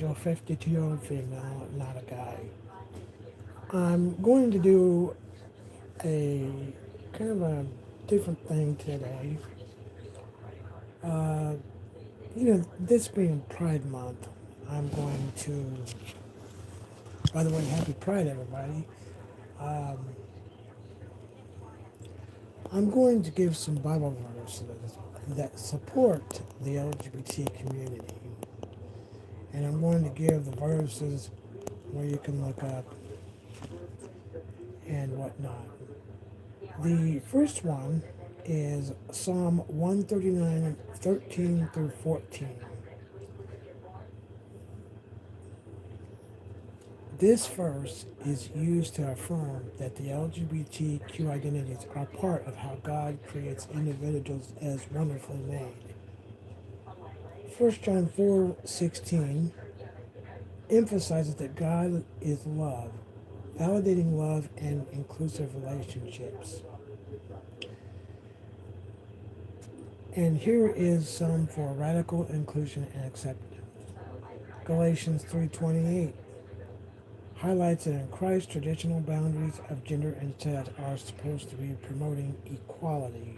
Angel, 52-year-old female, not a guy. I'm going to do a kind of a different thing today. Uh, this being Pride Month, I'm going to, by the way, happy Pride, everybody. Um, I'm going to give some Bible verses that support the LGBT community. And I'm going to give the verses where you can look up and whatnot. The first one is Psalm 139, 13 through 14. This verse is used to affirm that the LGBTQ identities are part of how God creates individuals as wonderfully made. 1 John 4:16 emphasizes that God is love, validating love and inclusive relationships. And here is some for radical inclusion and acceptance. Galatians 3:28 highlights that in Christ traditional boundaries of gender and sex are supposed to be promoting equality.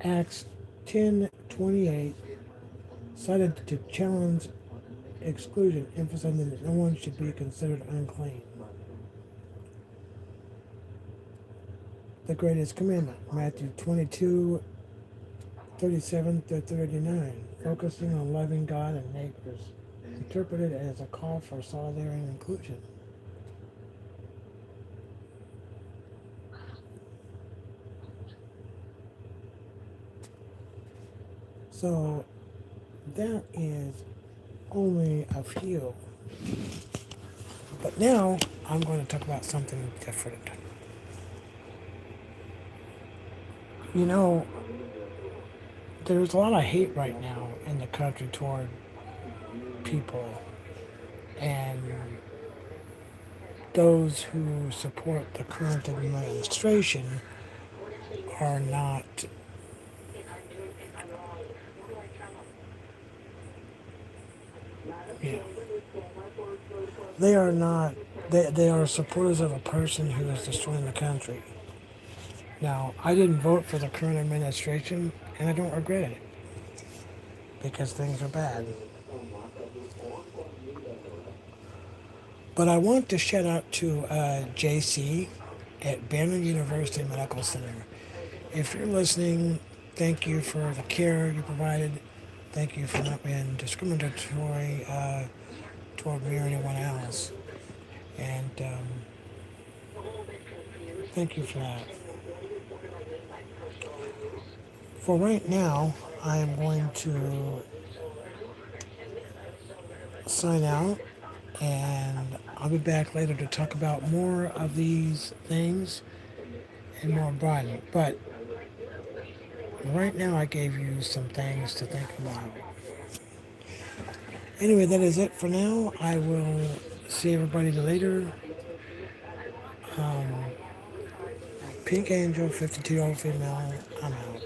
Acts 10:28 cited to challenge exclusion, emphasizing that no one should be considered unclean. The greatest commandment, Matthew 22:37 through 39, focusing on loving God and neighbors, interpreted as a call for solidarity and inclusion. So that is only a few. But now I'm going to talk about something different. You know, there's a lot of hate right now in the country toward people, and those who support the current administration are not, you know, they are not, they are supporters of a person who is destroying the country. Now, I didn't vote for the current administration, and I don't regret it because things are bad. But I want to shout out to JC at Banner University Medical Center. If you're listening, thank you for the care you provided. Thank you for not being discriminatory toward me or anyone else. And thank you for that. For right now, I am going to sign out, and I'll be back later to talk about more of these things and more broadly. But right now, I gave you some things to think about. Anyway, that is it for now. I will see everybody later. Pink Angel, 52-year-old female. I'm out.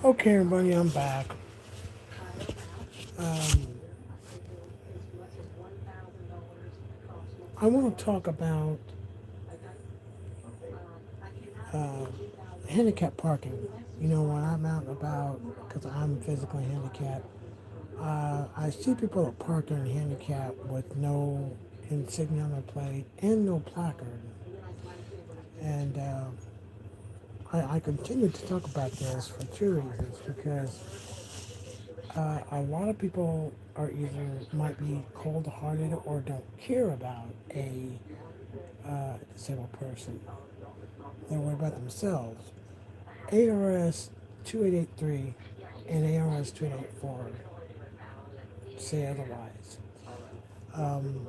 Okay, everybody, I'm back. Um, I want to talk about uh, handicap parking. You know, when I'm out and about, because I'm physically handicapped, I see people that park in handicap with no insignia on their plate and no placard. And I continue to talk about this for two reasons. Because a lot of people are either might be cold-hearted or don't care about a disabled person. They're worried about themselves. ARS 2883 and ARS 2884 say otherwise. Um,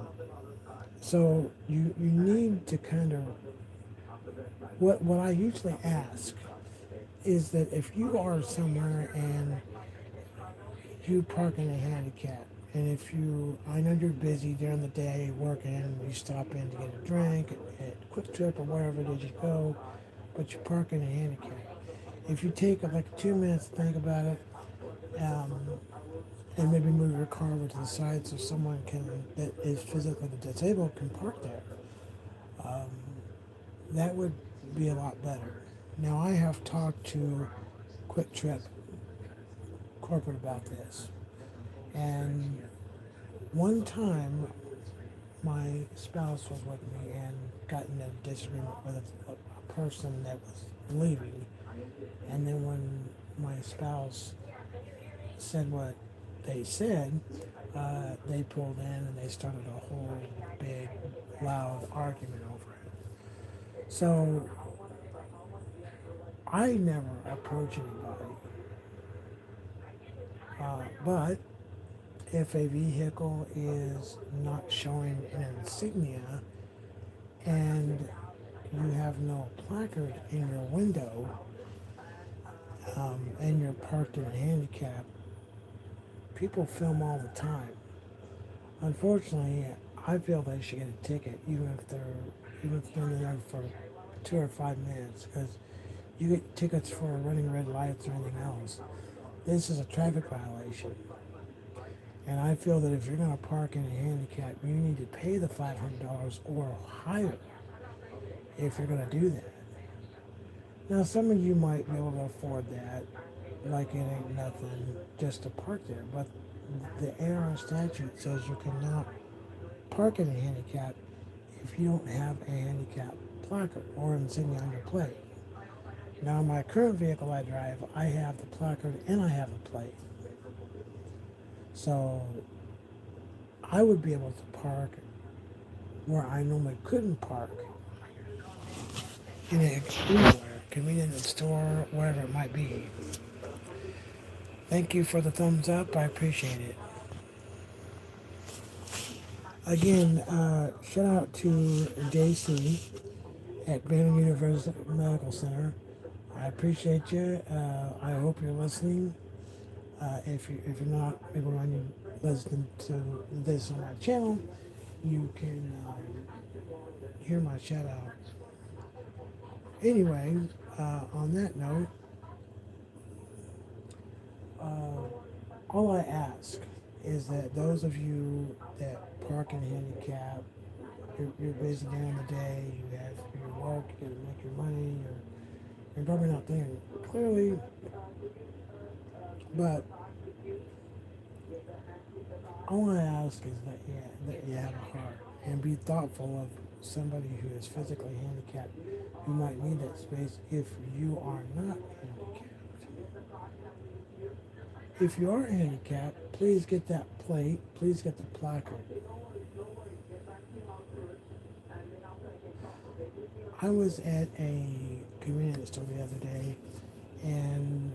so you need to kind of what I usually ask is that if you are somewhere and you park in a handicap, and if you, I know you're busy during the day working, you stop in to get a drink at Quick Trip or wherever it is you go, but you park in a handicap. If you take like 2 minutes to think about it, um, and maybe move your car over to the side so someone can that is physically disabled can park there, um, that would be a lot better. Now I have talked to Quick Trip corporate about this, and one time my spouse was with me and got in a disagreement with a person that was leaving. And then when my spouse said what they said, they pulled in and they started a whole big, loud argument over it. So I never approach anybody. But if a vehicle is not showing an insignia and you have no placard in your window, and you're parked in a handicap, people film all the time. Unfortunately, I feel they should get a ticket, even if they're in there for 2 or 5 minutes, because you get tickets for running red lights or anything else. This is a traffic violation, and I feel that if you're going to park in a handicap, you need to pay the $500 or higher if you're going to do that. Now, some of you might be able to afford that, like it ain't nothing just to park there. But the AR statute says you cannot park in a handicap if you don't have a handicap placard or insignia on your plate. Now, my current vehicle I drive, I have the placard and I have the plate. So I would be able to park where I normally couldn't park in anywhere, convenience store, wherever it might be. Thank you for the thumbs up. I appreciate it. Again, shout out to JC at Brandon University Medical Center. I appreciate you. I hope you're listening. If you're not able to listen to this on my channel, you can hear my shout out. Anyway, on that note, uh, all I ask is that those of you that park in handicap, you're busy during the day, you have your work, you gotta make your money, you're probably not thinking clearly, but all I ask is that you have a heart and be thoughtful of somebody who is physically handicapped who might need that space if you are not handicapped. If you are handicapped, please get that plate, please get the placard. I was at a convenience store the other day and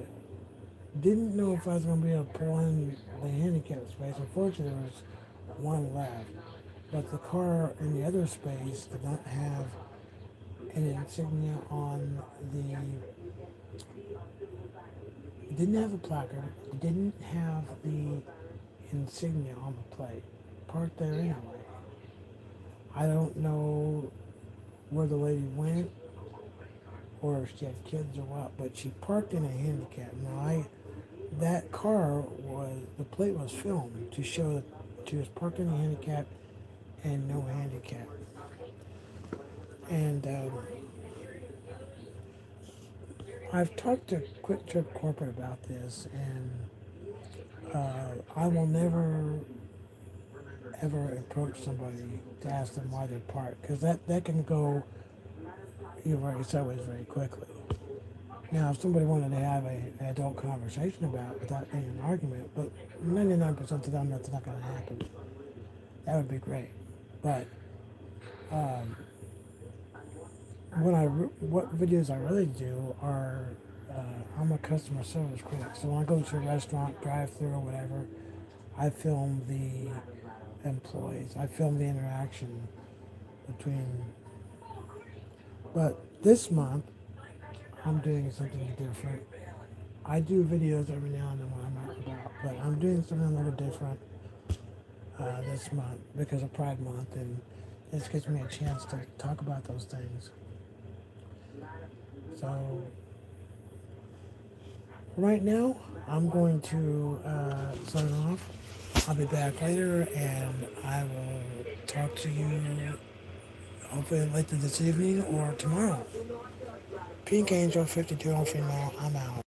didn't know if I was going to be able to pull in the handicap space. Unfortunately, there was one left. But the car in the other space did not have an insignia on the, didn't have a placard, didn't have the insignia on the plate. Parked there anyway. I don't know where the lady went or if she had kids or what, but she parked in a handicap. Now, that car the plate was filmed to show that she was parked in a handicap and no handicap. And I've talked to Quick Trip Corporate about this, and I will never ever approach somebody to ask them why they're parked, because that can go your way sideways very quickly. Now, if somebody wanted to have an adult conversation about it without being an argument, but 99% of them that's not going to happen. That would be great. But um, what videos I really do are I'm a customer service critic. So when I go to a restaurant, drive-through or whatever, I film the employees. I film the interaction between. But this month, I'm doing something different. I do videos every now and then when I'm out and about, but I'm doing something a little different this month because of Pride Month, and this gives me a chance to talk about those things. So, right now, I'm going to sign off. I'll be back later, and I will talk to you hopefully later this evening or tomorrow. Pink Angel 52 on female. I'm out.